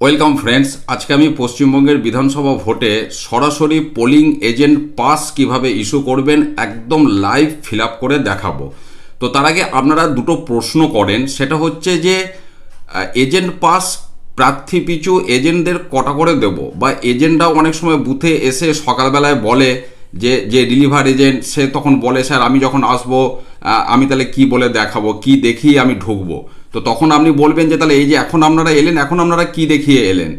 Welcome friends, আজকে আমি পশ্চিমবঙ্গের বিধানসভা ভোটে সরাসরি পোলিং এজেন্ট পাস কিভাবে ইস্যু করবেন একদম লাইভ ফিল আপ করে দেখাবো। তো তার আগে আপনারা দুটো প্রশ্ন করেন, সেটা হচ্ছে যে এজেন্ট পাস প্রার্থী পিছু এজেন্টদের কটা করে দেব, বা এজেন্টরাও অনেক সময় বুথে এসে সকালবেলায় বলে যে রিলিভার এজেন্ট, সে তখন বলে স্যার আমি যখন আসবো আমি তাহলে কি বলে দেখাবো, কি দেখিয়ে আমি ঢুকবো। তো তখন আপনি বলবেন যে তাহলে এই যে এখন আপনারা এলেন, এখন আপনারা কি দেখিয়ে এলেন।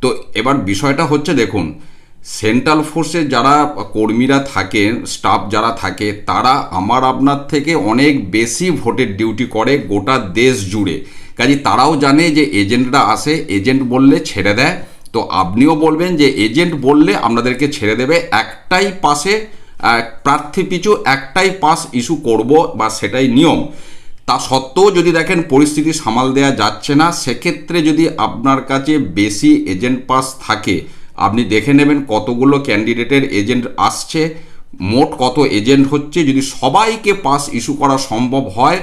তো এবার বিষয়টা হচ্ছে, দেখুন, সেন্ট্রাল ফোর্সের যারা কর্মীরা থাকেন, স্টাফ যারা থাকে, তারা আমার আপনার থেকে অনেক বেশি ভোটের ডিউটি করে গোটা দেশ জুড়ে। কাজে তারাও জানে যে এজেন্টরা আসে, এজেন্ট বললে ছেড়ে দেয়। তো আপনিও বলবেন যে এজেন্ট বললে আপনাদেরকে ছেড়ে দেবে, একটাই পাসে প্রার্থী পিছু একটাই পাস ইস্যু করব, বা সেটাই নিয়ম। তা সত্ত্বেও যদি দেখেন পরিস্থিতি সামাল দেওয়া যাচ্ছে না, সেক্ষেত্রে যদি আপনার কাছে বেশি এজেন্ট পাস থাকে, আপনি দেখে নেবেন কতগুলো ক্যান্ডিডেটের এজেন্ট আসছে, মোট কত এজেন্ট হচ্ছে। যদি সবাইকে পাস ইস্যু করা সম্ভব হয়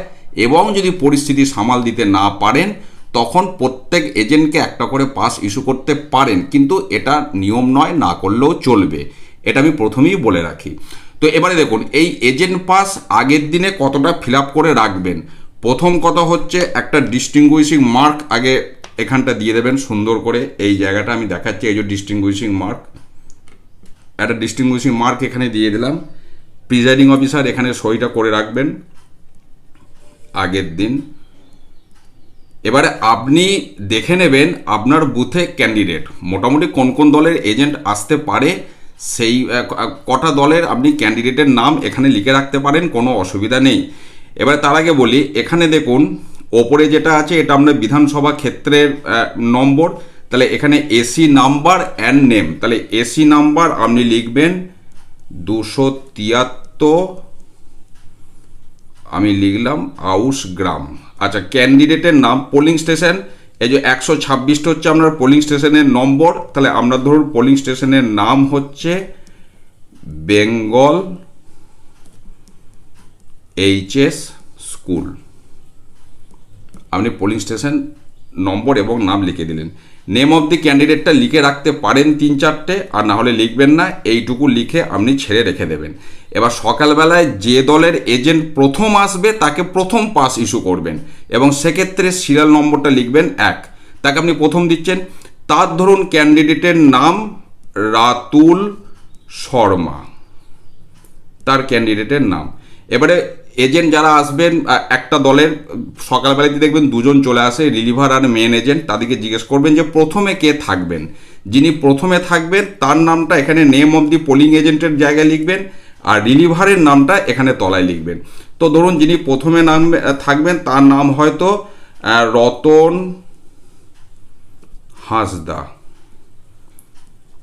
এবং যদি পরিস্থিতি সামাল দিতে না পারেন, তখন প্রত্যেক এজেন্টকে একটা করে পাস ইস্যু করতে পারেন, কিন্তু এটা নিয়ম নয়, না করলেও চলবে। এটা আমি প্রথমেই বলে রাখি। তো এবারে দেখুন, এই এজেন্ট পাস আগের দিনে কতটা ফিল আপ করে রাখবেন। প্রথম কথা হচ্ছে, একটা ডিস্টিংগুইশিং মার্ক আগে এখানটা দিয়ে দেবেন সুন্দর করে। এই জায়গাটা আমি দেখাচ্ছি, এই যে ডিস্টিংগুইশিং মার্ক, একটা ডিস্টিংগুইশিং মার্ক এখানে দিয়ে দিলাম। প্রিজাইডিং অফিসার এখানে সইটা করে রাখবেন আগের দিন। এবারে আপনি দেখে নেবেন আপনার বুথে ক্যান্ডিডেট মোটামুটি কোন কোন দলের এজেন্ট আসতে পারে, সেই কটা দলের আপনি ক্যান্ডিডেটের নাম এখানে লিখে রাখতে পারেন, কোনো অসুবিধা নেই। এবার তার আগে বলি, এখানে দেখুন ওপরে যেটা আছে, এটা আপনার বিধানসভা ক্ষেত্রের নম্বর। তাহলে এখানে এসি নাম্বার অ্যান্ড নেম, তাহলে এসি নাম্বার আপনি লিখবেন 273, আমি লিখলাম আউশ গ্রাম। আচ্ছা, ক্যান্ডিডেটের নাম, পোলিং স্টেশন, এই যে 126টা হচ্ছে আপনার পোলিং স্টেশনের নম্বর। তাহলে আমরা ধরুন পোলিং স্টেশনের নাম হচ্ছে বেঙ্গল এইচএস স্কুল। আপনি পোলিং স্টেশন নম্বর এবং নাম লিখে দিলেন। নেম অফ দি ক্যান্ডিডেটটা লিখে রাখতে পারেন 3-4টে, আর না হলে লিখবেন না, এইটুকু লিখে আপনি ছেড়ে রেখে দেবেন। এবার সকালবেলায় যে দলের এজেন্ট প্রথম আসবে তাকে প্রথম পাস ইস্যু করবেন, এবং সেক্ষেত্রে সিরিয়াল নম্বরটা লিখবেন 1, তাকে আপনি প্রথম দিচ্ছেন। তার ধরুন ক্যান্ডিডেটের নাম রাতুল শর্মা, তার ক্যান্ডিডেটের নাম। এবারে এজেন্ট যারা আসবেন একটা দলের, সকালবেলাতে দেখবেন দুজন চলে আসে, রিলিভার আর মেন এজেন্ট। তাদেরকে জিজ্ঞেস করবেন যে প্রথমে কে থাকবেন। যিনি প্রথমে থাকবেন তার নামটা এখানে নেম অফ দি পোলিং এজেন্টের জায়গায় লিখবেন, আর রিলিভারের নামটা এখানে তলায় লিখবেন। তো ধরুন যিনি প্রথমে নাম থাকবেন তার নাম হয়তো রতন হাঁসদা,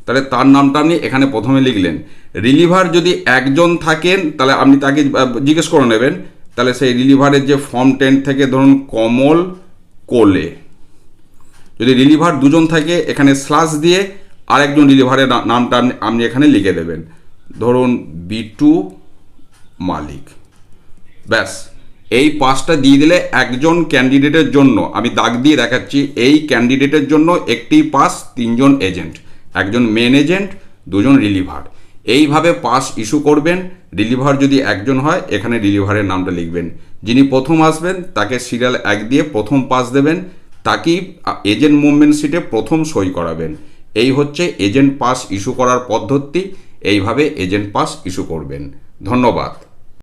তাহলে তার নামটা আপনি এখানে প্রথমে লিখলেন। রিলিভার যদি একজন থাকেন তাহলে আপনি তাকে জিজ্ঞেস করে নেবেন, তাহলে সেই রিলিভারের যে ফর্ম 10 থেকে ধরুন কমল কোলে। যদি রিলিভার দুজন থাকে, এখানে স্ল্যাশ দিয়ে আরেকজন রিলিভারের নামটা আপনি এখানে লিখে দেবেন, ধরুন বিটু মালিক। ব্যাস, এই পাসটা দিয়ে দিলে একজন ক্যান্ডিডেটের জন্য, আমি দাগ দিয়ে দেখাচ্ছি, এই ক্যান্ডিডেটের জন্য একটি পাস, 3জন এজেন্ট, একজন মেন এজেন্ট, 2জন রিলিভার। এইভাবে পাস ইস্যু করবেন। রিলিভার যদি একজন হয়, এখানে রিলিভারের নামটা লিখবেন। যিনি প্রথম আসবেন তাকে সিরিয়াল 1 দিয়ে প্রথম পাস দেবেন, তাকেই এজেন্ট মুভমেন্ট শিটে প্রথম সই করাবেন। এই হচ্ছে এজেন্ট পাস ইস্যু করার পদ্ধতি। এইভাবে এজেন্ট পাস ইস্যু করবেন। ধন্যবাদ।